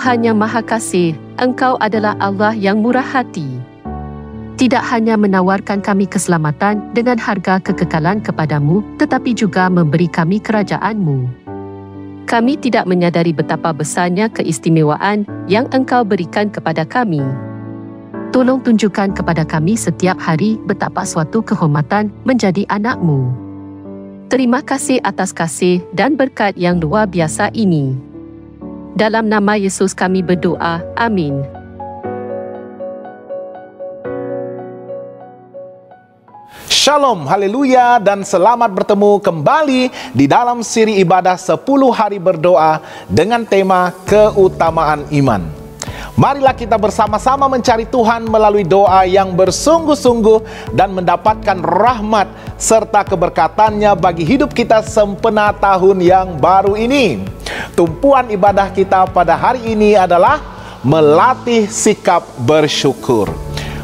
Tuhan yang Maha Kasih, Engkau adalah Allah yang murah hati. Tidak hanya menawarkan kami keselamatan dengan harga kekekalan kepadamu, tetapi juga memberi kami kerajaan-Mu. Kami tidak menyadari betapa besarnya keistimewaan yang Engkau berikan kepada kami. Tolong tunjukkan kepada kami setiap hari betapa suatu kehormatan menjadi anak-Mu. Terima kasih atas kasih dan berkat yang luar biasa ini. Dalam nama Yesus kami berdoa. Amin. Shalom, haleluya, dan selamat bertemu kembali di dalam siri ibadah 10 hari berdoa dengan tema keutamaan iman. Marilah kita bersama-sama mencari Tuhan melalui doa yang bersungguh-sungguh dan mendapatkan rahmat serta keberkatannya bagi hidup kita sempena tahun yang baru ini. Tumpuan ibadah kita pada hari ini adalah melatih sikap bersyukur.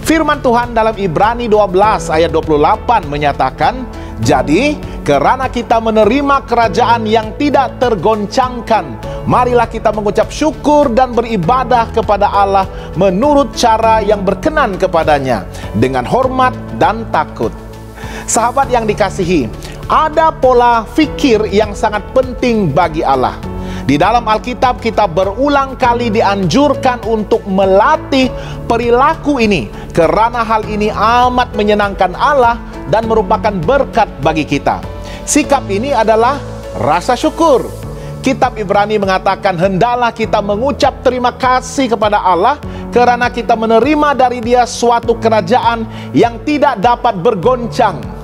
Firman Tuhan dalam Ibrani 12 ayat 28 menyatakan, "Jadi, karena kita menerima kerajaan yang tidak tergoncangkan, marilah kita mengucap syukur dan beribadah kepada Allah menurut cara yang berkenan kepadanya, dengan hormat dan takut." Sahabat yang dikasihi, ada pola fikir yang sangat penting bagi Allah. Di dalam Alkitab kita berulang kali dianjurkan untuk melatih perilaku ini, karena hal ini amat menyenangkan Allah dan merupakan berkat bagi kita. Sikap ini adalah rasa syukur. Kitab Ibrani mengatakan, hendaklah kita mengucap terima kasih kepada Allah karena kita menerima dari Dia suatu kerajaan yang tidak dapat bergoncang.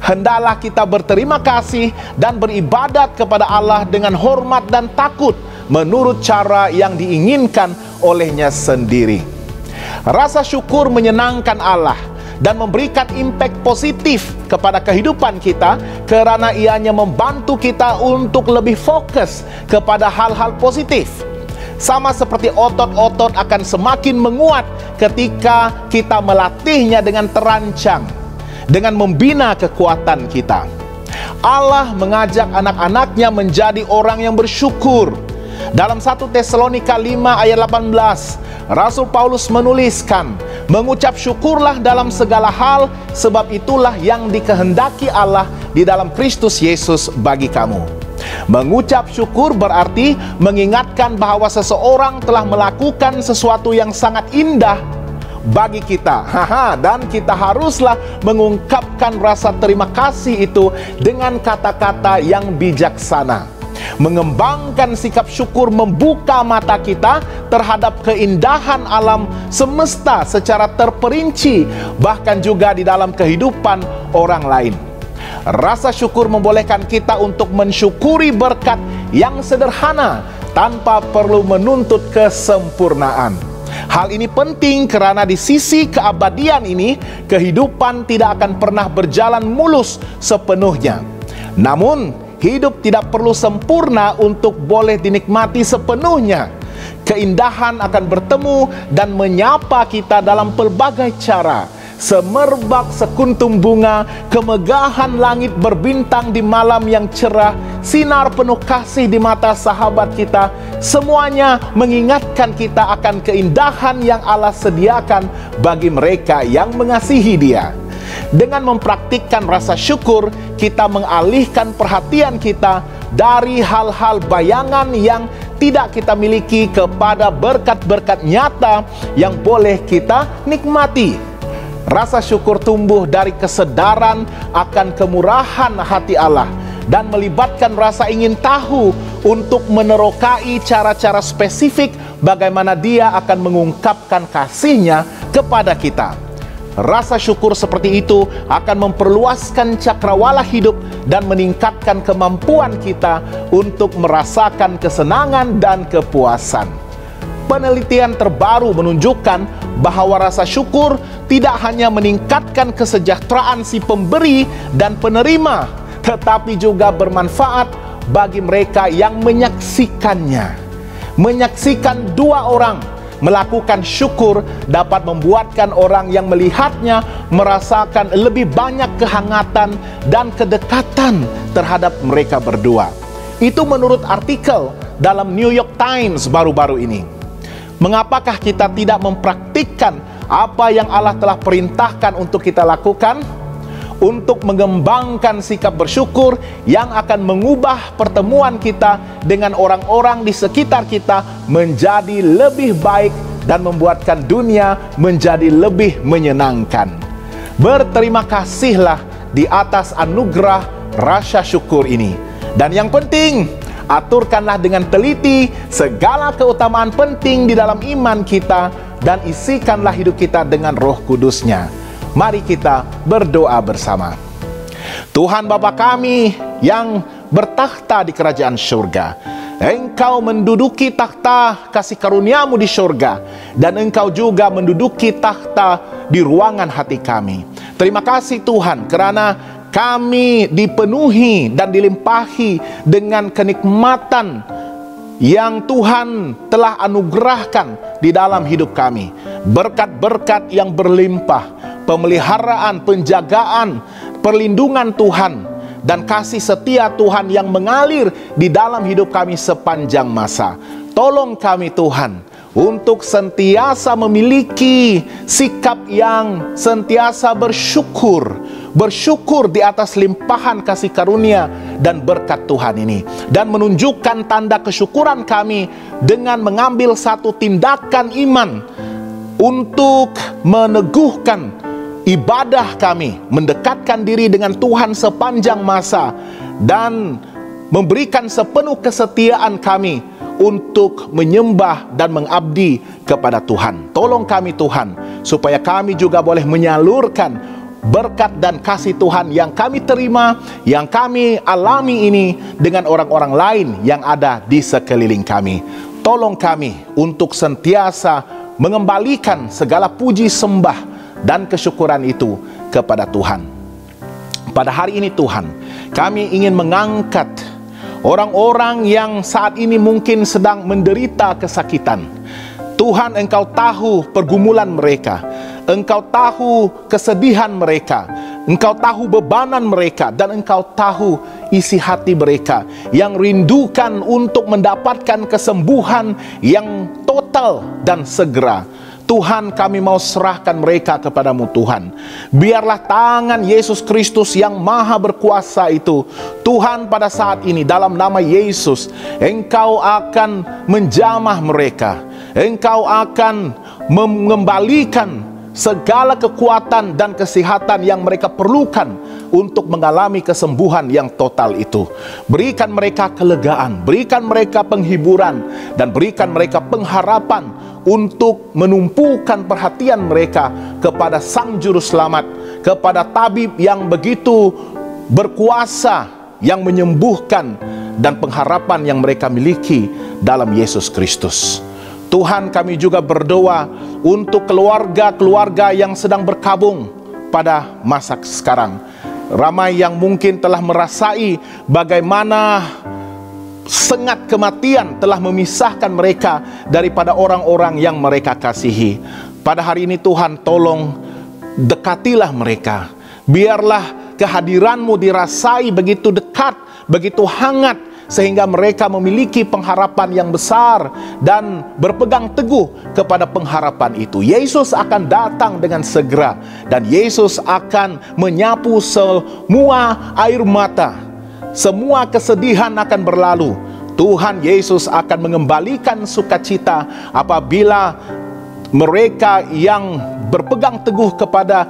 Hendaklah kita berterima kasih dan beribadat kepada Allah dengan hormat dan takut menurut cara yang diinginkan olehnya sendiri. Rasa syukur menyenangkan Allah dan memberikan impact positif kepada kehidupan kita karena ianya membantu kita untuk lebih fokus kepada hal-hal positif. Sama seperti otot-otot akan semakin menguat ketika kita melatihnya dengan terancang, dengan membina kekuatan kita. Allah mengajak anak-anaknya menjadi orang yang bersyukur. Dalam 1 Tesalonika 5 ayat 18, Rasul Paulus menuliskan, "Mengucap syukurlah dalam segala hal, sebab itulah yang dikehendaki Allah di dalam Kristus Yesus bagi kamu." Mengucap syukur berarti mengingatkan bahwa seseorang telah melakukan sesuatu yang sangat indah bagi kita. Dan kita haruslah mengungkapkan rasa terima kasih itu dengan kata-kata yang bijaksana. Mengembangkan sikap syukur membuka mata kita terhadap keindahan alam semesta secara terperinci, bahkan juga di dalam kehidupan orang lain. Rasa syukur membolehkan kita untuk mensyukuri berkat yang sederhana tanpa perlu menuntut kesempurnaan. Hal ini penting karena di sisi keabadian ini, kehidupan tidak akan pernah berjalan mulus sepenuhnya. Namun, hidup tidak perlu sempurna untuk boleh dinikmati sepenuhnya. Keindahan akan bertemu dan menyapa kita dalam pelbagai cara. Semerbak sekuntum bunga, kemegahan langit berbintang di malam yang cerah, sinar penuh kasih di mata sahabat kita, semuanya mengingatkan kita akan keindahan yang Allah sediakan bagi mereka yang mengasihi Dia. Dengan mempraktikkan rasa syukur, kita mengalihkan perhatian kita dari hal-hal bayangan yang tidak kita miliki kepada berkat-berkat nyata yang boleh kita nikmati. Rasa syukur tumbuh dari kesadaran akan kemurahan hati Allah dan melibatkan rasa ingin tahu untuk menerokai cara-cara spesifik bagaimana Dia akan mengungkapkan kasih-Nya kepada kita. Rasa syukur seperti itu akan memperluaskan cakrawala hidup dan meningkatkan kemampuan kita untuk merasakan kesenangan dan kepuasan. Penelitian terbaru menunjukkan bahwa rasa syukur tidak hanya meningkatkan kesejahteraan si pemberi dan penerima, tetapi juga bermanfaat bagi mereka yang menyaksikannya. Menyaksikan dua orang melakukan syukur dapat membuatkan orang yang melihatnya merasakan lebih banyak kehangatan dan kedekatan terhadap mereka berdua. Itu menurut artikel dalam New York Times baru-baru ini. Mengapakah kita tidak mempraktikkan apa yang Allah telah perintahkan untuk kita lakukan? Untuk mengembangkan sikap bersyukur yang akan mengubah pertemuan kita dengan orang-orang di sekitar kita menjadi lebih baik dan membuatkan dunia menjadi lebih menyenangkan. Berterima kasihlah di atas anugerah rasa syukur ini. Dan yang penting, aturkanlah dengan teliti segala keutamaan penting di dalam iman kita dan isikanlah hidup kita dengan Roh Kudus-Nya. Mari kita berdoa bersama. Tuhan Bapa kami yang bertakhta di kerajaan surga, Engkau menduduki takhta kasih karunia-Mu di surga, dan Engkau juga menduduki takhta di ruangan hati kami. Terima kasih Tuhan, karena kami dipenuhi dan dilimpahi dengan kenikmatan yang Tuhan telah anugerahkan di dalam hidup kami. Berkat-berkat yang berlimpah, pemeliharaan, penjagaan, perlindungan Tuhan, dan kasih setia Tuhan yang mengalir di dalam hidup kami sepanjang masa. Tolong kami Tuhan untuk sentiasa memiliki sikap yang sentiasa bersyukur di atas limpahan kasih karunia dan berkat Tuhan ini, dan menunjukkan tanda kesyukuran kami dengan mengambil satu tindakan iman untuk meneguhkan ibadah kami, mendekatkan diri dengan Tuhan sepanjang masa, dan memberikan sepenuh kesetiaan kami untuk menyembah dan mengabdi kepada Tuhan. Tolong kami Tuhan, supaya kami juga boleh menyalurkan berkat dan kasih Tuhan yang kami terima, yang kami alami ini dengan orang-orang lain yang ada di sekeliling kami. Tolong kami untuk sentiasa mengembalikan segala puji sembah dan kesyukuran itu kepada Tuhan. Pada hari ini Tuhan, kami ingin mengangkat orang-orang yang saat ini mungkin sedang menderita kesakitan. Tuhan, Engkau tahu pergumulan mereka, Engkau tahu kesedihan mereka, Engkau tahu bebanan mereka, dan Engkau tahu isi hati mereka yang rindukan untuk mendapatkan kesembuhan yang total dan segera. Tuhan, kami mau serahkan mereka kepadamu Tuhan. Biarlah tangan Yesus Kristus yang maha berkuasa itu, Tuhan, pada saat ini dalam nama Yesus, Engkau akan menjamah mereka. Engkau akan mengembalikan segala kekuatan dan kesehatan yang mereka perlukan untuk mengalami kesembuhan yang total itu. Berikan mereka kelegaan, berikan mereka penghiburan, dan berikan mereka pengharapan untuk menumpukan perhatian mereka kepada Sang Juru Selamat, kepada tabib yang begitu berkuasa, yang menyembuhkan, dan pengharapan yang mereka miliki dalam Yesus Kristus. Tuhan, kami juga berdoa untuk keluarga-keluarga yang sedang berkabung pada masa sekarang. Ramai yang mungkin telah merasai bagaimana sengat kematian telah memisahkan mereka daripada orang-orang yang mereka kasihi. Pada hari ini Tuhan, tolong dekatilah mereka. Biarlah kehadiran-Mu dirasai begitu dekat, begitu hangat, sehingga mereka memiliki pengharapan yang besar dan berpegang teguh kepada pengharapan itu. Yesus akan datang dengan segera, dan Yesus akan menyapu semua air mata. Semua kesedihan akan berlalu. Tuhan Yesus akan mengembalikan sukacita apabila mereka yang berpegang teguh kepada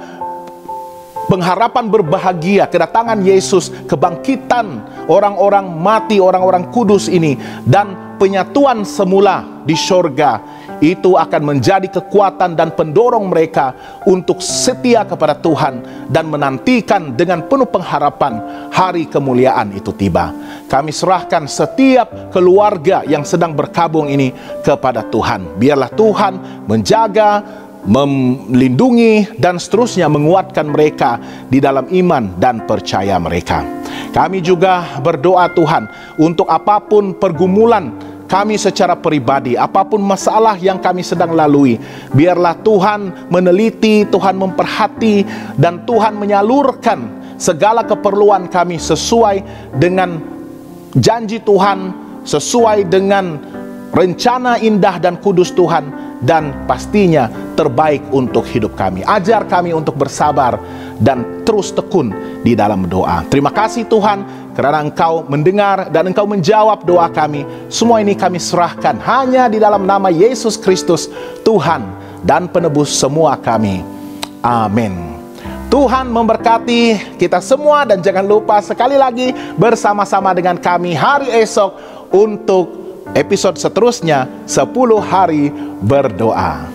pengharapan berbahagia, kedatangan Yesus, kebangkitan orang-orang mati, orang-orang kudus ini, dan penyatuan semula di sorga, itu akan menjadi kekuatan dan pendorong mereka untuk setia kepada Tuhan dan menantikan dengan penuh pengharapan hari kemuliaan itu tiba. Kami serahkan setiap keluarga yang sedang berkabung ini kepada Tuhan. Biarlah Tuhan menjaga, melindungi, dan seterusnya menguatkan mereka di dalam iman dan percaya mereka. Kami juga berdoa Tuhan untuk apapun pergumulan kami secara pribadi, apapun masalah yang kami sedang lalui, biarlah Tuhan meneliti, Tuhan memperhati, dan Tuhan menyalurkan segala keperluan kami sesuai dengan janji Tuhan, sesuai dengan rencana indah dan kudus Tuhan dan pastinya terbaik untuk hidup kami. Ajar kami untuk bersabar dan terus tekun di dalam doa. Terima kasih Tuhan, karena Engkau mendengar dan Engkau menjawab doa kami. Semua ini kami serahkan hanya di dalam nama Yesus Kristus, Tuhan dan penebus semua kami. Amin. Tuhan memberkati kita semua, dan jangan lupa sekali lagi bersama-sama dengan kami hari esok untuk episode seterusnya 10 hari berdoa.